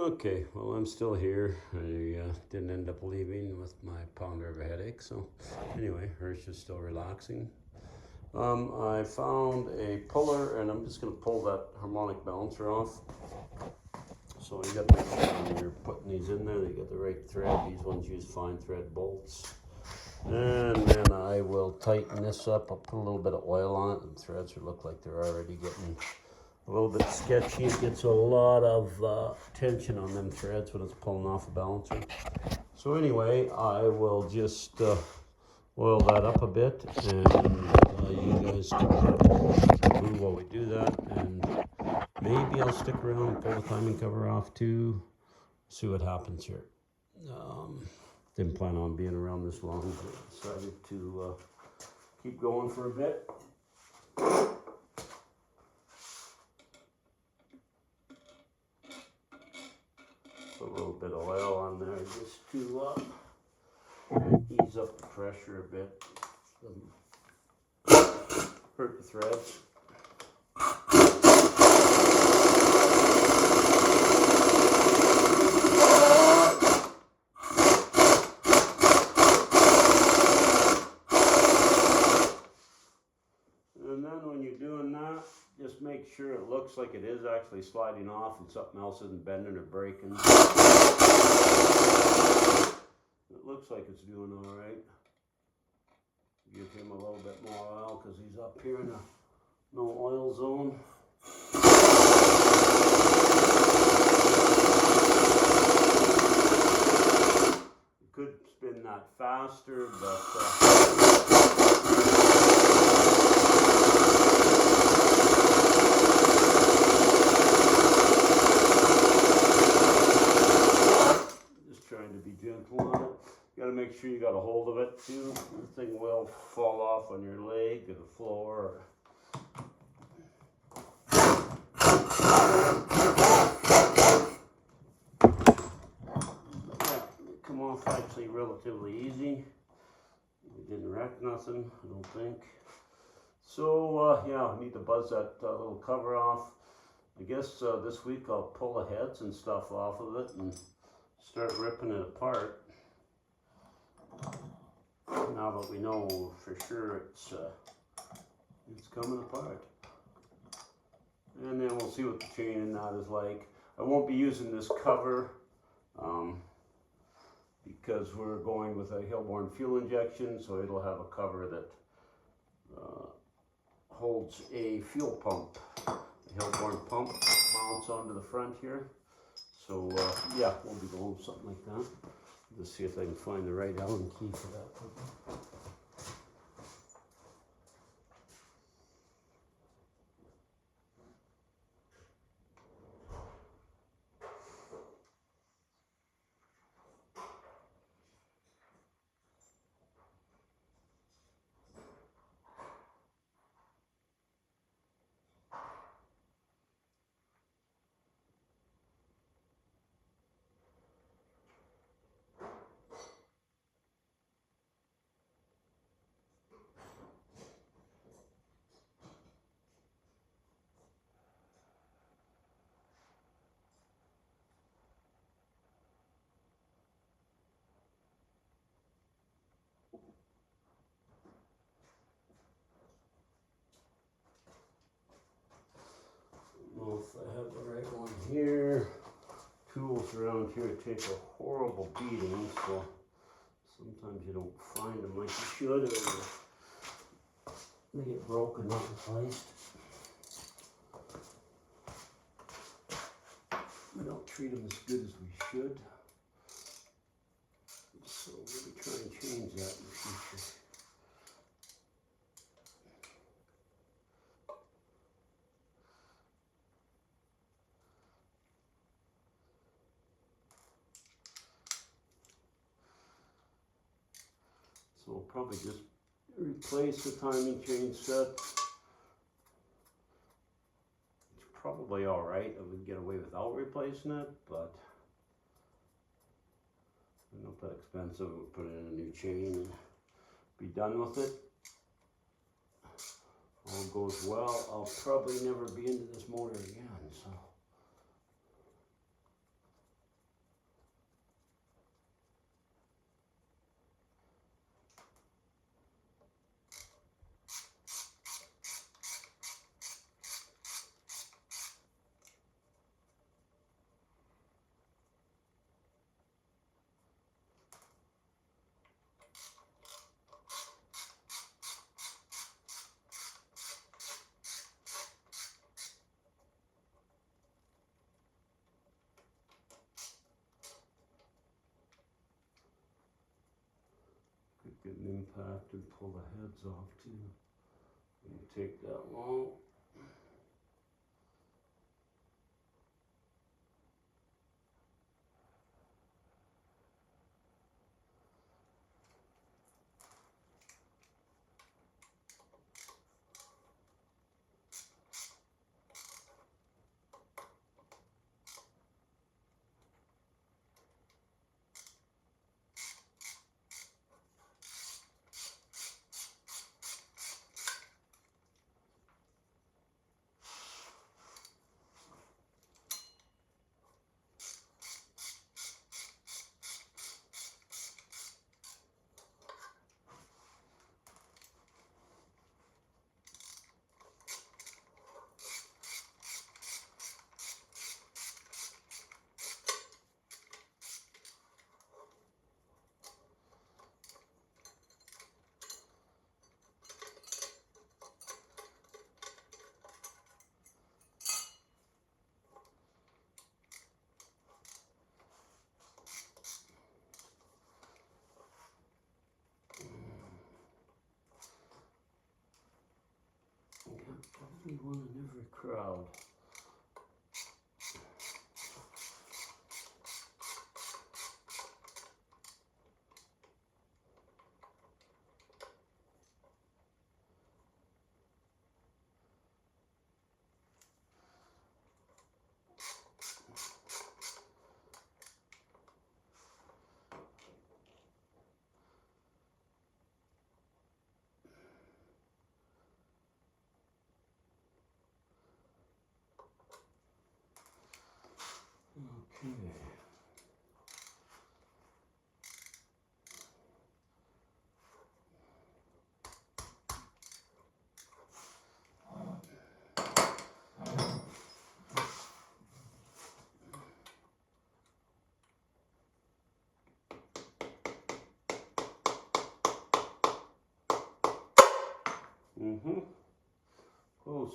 Okay, well, I'm still here. I didn't end up leaving with my pounder of a headache, so anyway, Hirsch is still relaxing. I found a puller, and I'm just going to pull that harmonic balancer off. So you got to make sure when you're putting these in there that you get the right thread. These ones use fine thread bolts. And then I will tighten this up. I'll put a little bit of oil on it, and threads will look like they're already getting a little bit sketchy. It gets a lot of tension on them threads when it's pulling off a balancer. So anyway, I will just oil that up a bit, and you guys can do while we do that. And maybe I'll stick around and pull the timing cover off too. See what happens here. Didn't plan on being around this long, but decided to keep going for a bit. Put a little bit of oil on there just to ease up the pressure a bit. Hurt the threads. And then when you're doing that, just make sure it looks like it is actually sliding off and something else isn't bending or breaking. It looks like it's doing all right. Give him a little bit more oil because he's up here in a no oil zone. You could spin that faster, but just trying to be gentle on it. You gotta make sure you got a hold of it too. The thing will fall off on your leg or the floor. Yeah, come off actually relatively easy. We didn't wreck nothing, I don't think. So yeah, I need to buzz that little cover off. I guess this week I'll pull the heads and stuff off of it and start ripping it apart. Now that we know for sure it's coming apart. And then we'll see what the chain in that is like. I won't be using this cover because we're going with a Hillborn fuel injection, so it'll have a cover that holds a fuel pump. The Hillborn pump mounts onto the front here. So yeah, we'll be going with something like that. Just see if I can find the right Allen key for that. Well, if I have the right one here, tools around here take a horrible beating, so sometimes you don't find them like you should, or they get broken, not replaced. We don't treat them as good as we should, so maybe try and change that in the future. So we'll probably just replace the timing chain set. It's probably all right. I would get away without replacing it, but not that expensive. We'll put in a new chain and be done with it. All goes well, I'll probably never be into this motor again, so. Get an impact and pull the heads off too. Wouldn't take that long. Probably one in every crowd. Okay. Close.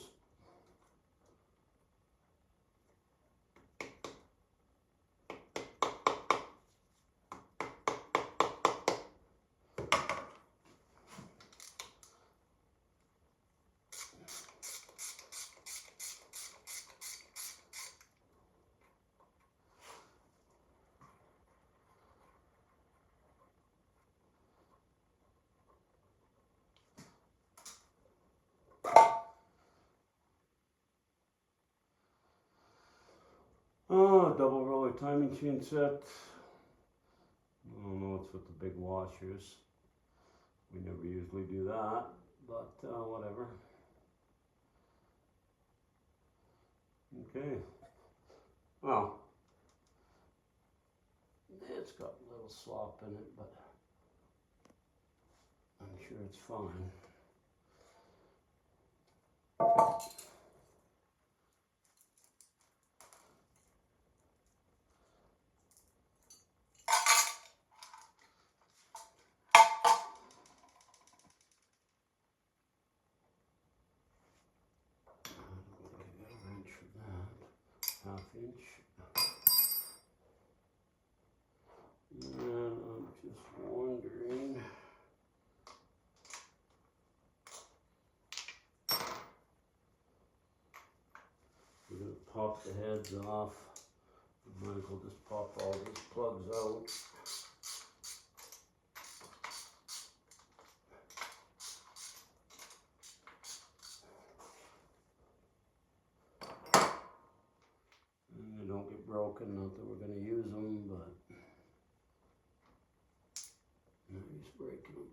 Oh, double roller timing chain set. I don't know what's with the big washers. We never usually do that, but whatever. Okay. Well, it's got a little slop in it, but I'm sure it's fine. Half inch. And I'm just wondering. We're going to pop the heads off. We might as well just pop all these plugs out. And they don't get broken, not that we're going to use them, but now he's breaking them.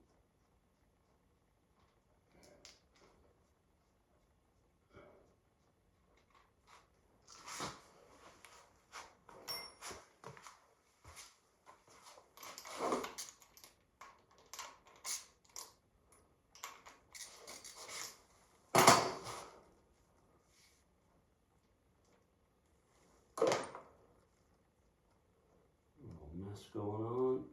Mess going on.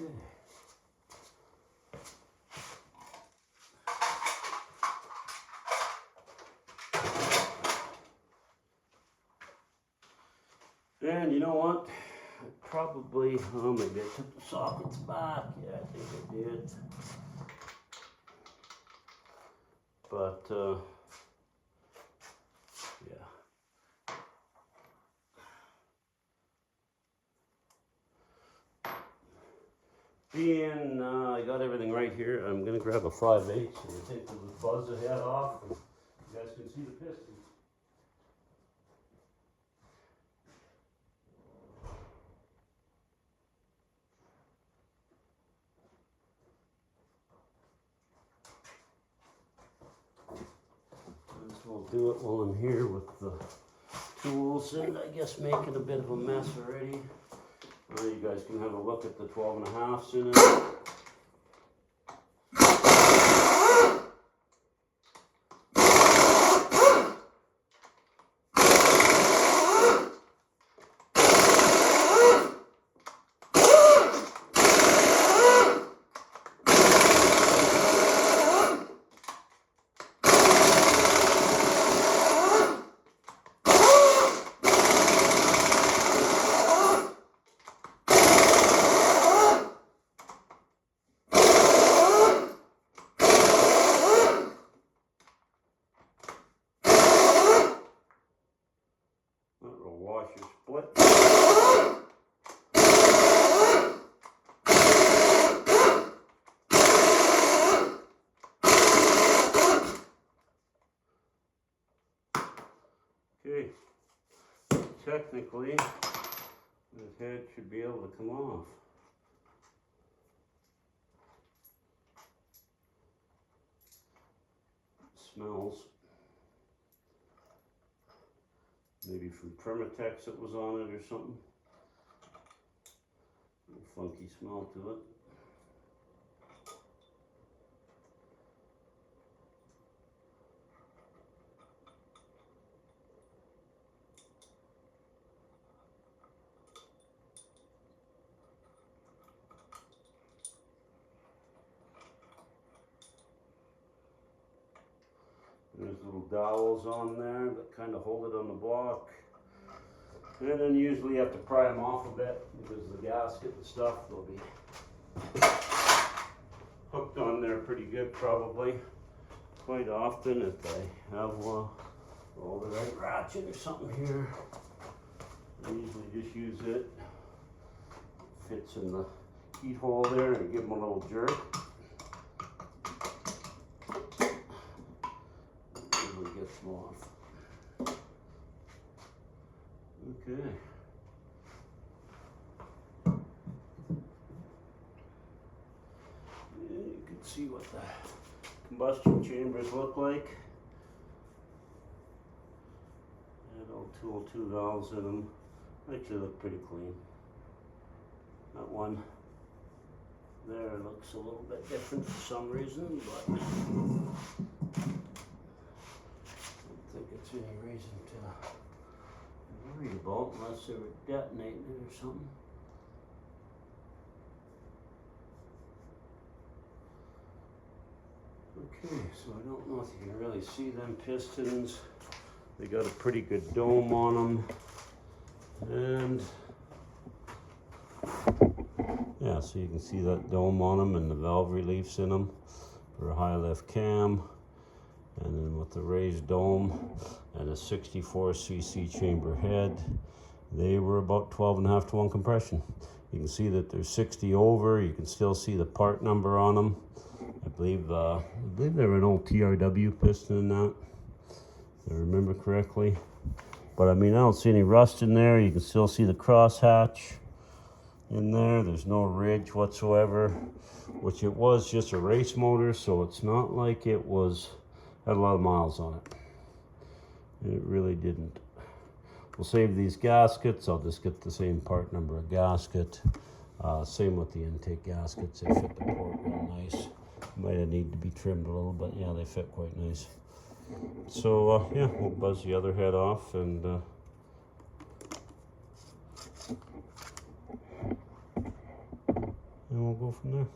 Okay. you know what? Probably, oh, maybe I took the sockets back. Yeah, I think I did. But, yeah. Being, I got everything right here, I'm going to grab a 5/8 and take the buzz the head off. And you guys can see the piston. We'll do it while I'm here with the tools and I guess making a bit of a mess already. You guys can have a look at the 12.5s in it. That'll wash your split. Okay, technically, this head should be able to come off. It smells. Maybe from Permatex that was on it or something. A funky smell to it. There's little dowels on there that kind of hold it on the block. And then usually you have to pry them off a bit because the gasket and stuff will be hooked on there pretty good probably. Quite often if I have all the right ratchet or something here, I usually just use it. Fits in the heat hole there and give them a little jerk. Usually gets them off. Okay. Yeah, you can see what the combustion chambers look like. Had all 202 valves in them. Actually look pretty clean. That one there looks a little bit different for some reason, but I don't think it's any reason to worry about unless they were detonating it or something. Okay, so I don't know if you can really see them pistons. They got a pretty good dome on them. And yeah, so you can see that dome on them and the valve reliefs in them for a high lift cam. And then with the raised dome and a 64cc chamber head, they were about 12.5 to 1 compression. You can see that they're 60 over. You can still see the part number on them. I believe they were an old TRW piston in that, if I remember correctly. But I mean, I don't see any rust in there. You can still see the crosshatch in there. There's no ridge whatsoever, which it was just a race motor, so it's not like it had a lot of miles on it. It really didn't. We'll save these gaskets. I'll just get the same part number of gasket. Same with the intake gaskets. They fit the port real nice. Might need to be trimmed a little, but yeah, they fit quite nice. So yeah, we'll buzz the other head off and we'll go from there.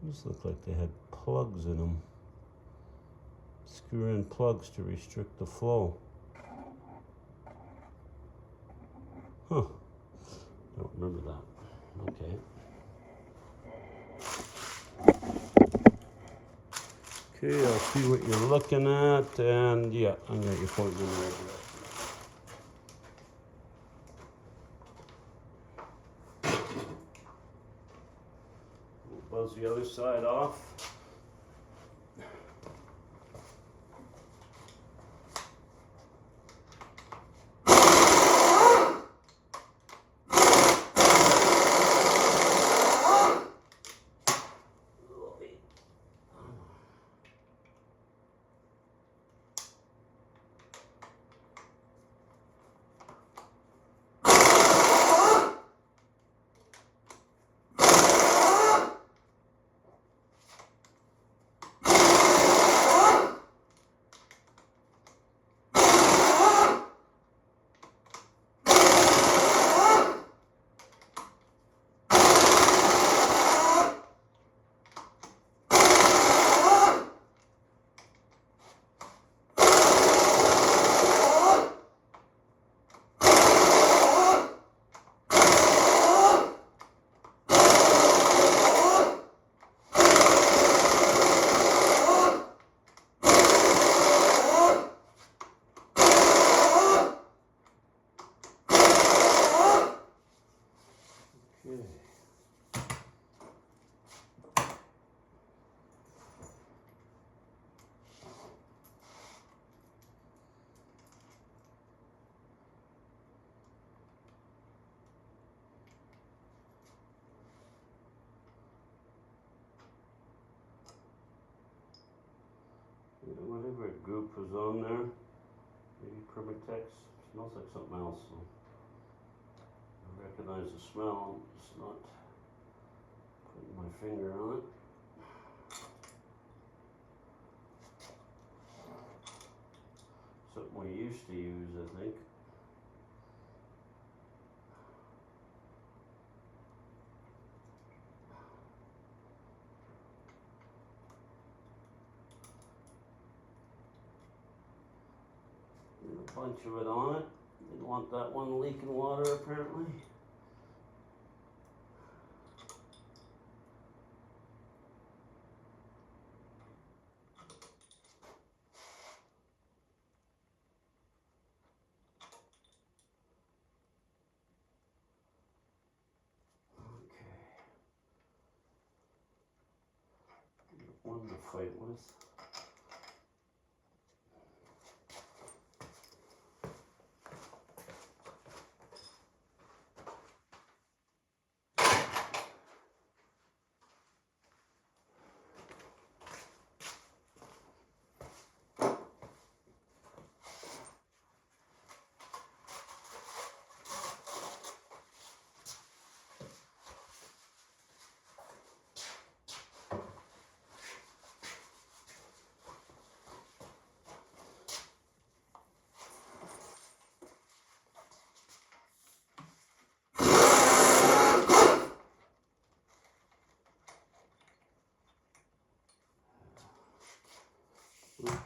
These look like they had plugs in them. screw in plugs to restrict the flow. Huh. Don't remember that. Okay. Okay, I'll see what you're looking at, and yeah, I'm gonna get you pointing in the right direction. We'll buzz the other side off. Whatever group was on there, maybe Permatex, smells like something else. So I recognize the smell, I'm just not putting my finger on it. Something we used to use, I think. A bunch of it on it. Didn't want that one leaking water apparently. Okay. One to fight with.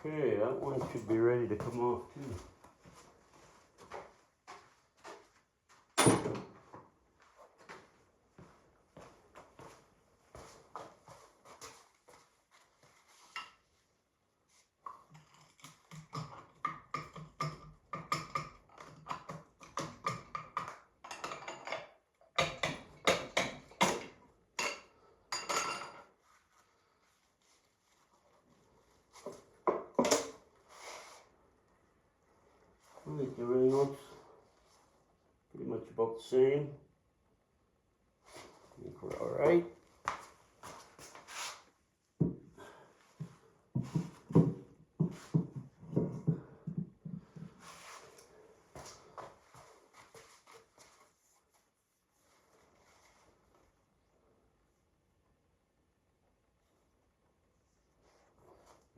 Okay, that one should be ready to come off too. I think everything looks pretty much about the same. I think we're all right.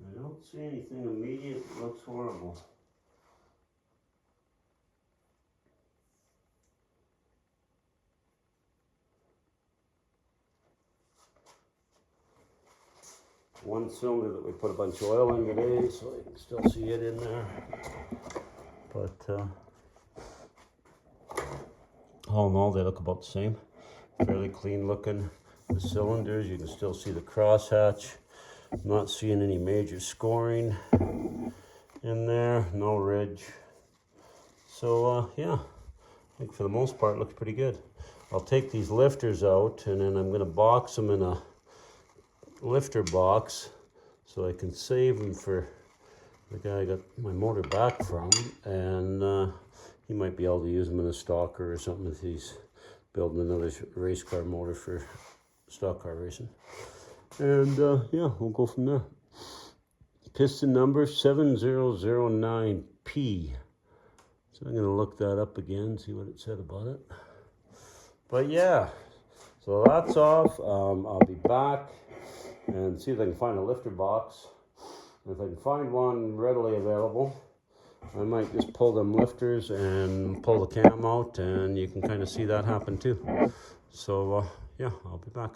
I don't see anything immediate that looks horrible. one cylinder that we put a bunch of oil in today, so you can still see it in there. But all in all, they look about the same. Fairly clean looking. The cylinders, you can still see the crosshatch. I'm not seeing any major scoring in there, no ridge. So yeah, I think for the most part it looks pretty good. I'll take these lifters out and then I'm going to box them in a lifter box so I can save them for the guy I got my motor back from, and he might be able to use them in a stalker or something if he's building another race car motor for stock car racing. And yeah, we'll go from there. Piston number 7009P. So I'm going to look that up again, see what it said about it. But yeah, so that's off. I'll be back and see if I can find a lifter box. If I can find one readily available, I might just pull them lifters and pull the cam out, and you can kind of see that happen too. So yeah, I'll be back.